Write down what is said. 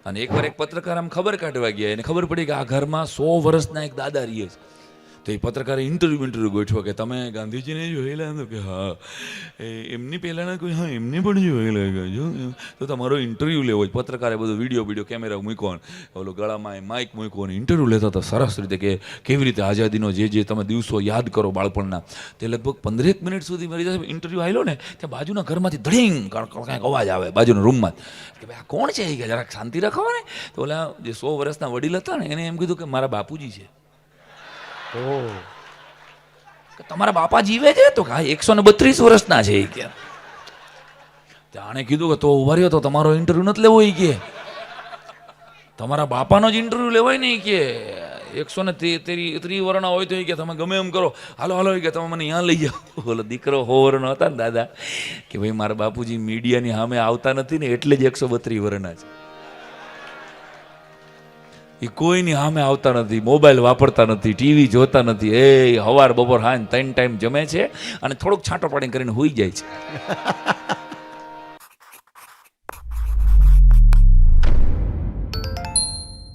અને એકવાર એક પત્રકાર આમ ખબર કાઢવા ગયા એને ખબર પડી કે આ ઘરમાં 100 વર્ષના એક દાદા રહીએ છે. તો એ પત્રકારે ઇન્ટરવ્યૂ ગોઠવ્યો કે તમે ગાંધીજીને જોયેલા? તો કે હા. એમની પહેલાંના કોઈ? હા, એમને પણ જોયેલા. જો તો તમારો ઇન્ટરવ્યૂ લેવો જ. પત્રકારે બધો વિડીયો કેમેરા મૂક્યો, ઓલો ગળામાં માઇક મૂક્યો અને ઇન્ટરવ્યૂ લેતા હતા સરસ રીતે કે કેવી રીતે આઝાદીનો જે તમે દિવસો યાદ કરો બાળપણના. તે લગભગ 15 મિનિટ સુધી મારી સાથે ઇન્ટરવ્યૂ આવેલો ને ત્યાં બાજુના ઘરમાંથી ધડીંગ કાંઈક અવાજ આવે બાજુના રૂમમાં કે ભાઈ આ કોણ છે? કે જરાક શાંતિ રાખો ને. તો ઓલા જે 100 વર્ષના વડીલ હતા ને એને એમ કીધું કે મારા બાપુજી છે. તમારા બાપા જીવે છે? તો હા, 132 વર્ષના છે. કે આણે કીધું કે તો ઉભા રહ્યો તો તમારો ઇન્ટરવ્યુ નથી લેવો. કે તમારા બાપાનો જ ઇન્ટરવ્યુ લેવાય નહીં. કે 130 વર્ષના હોય તો કે તમે ગમે એમ કરો, હાલો હાલો કે તમે મને અહીંયા લઈ જાઓ. બોલો દીકરો 100 વર્ષનો હતા ને દાદા કે ભાઈ મારા બાપુજી મીડિયાની સામે આવતા નથી ને એટલે જ 132 વર્ષના છે. એ કોઈની સામે આવતા નથી, મોબાઈલ વાપરતા નથી, ટીવી જોતા નથી. એ સવાર બપોર સાંજ 3 ટાઈમ જમે છે અને થોડોક છાંટો પાડીને કરીને સૂઈ જાય છે.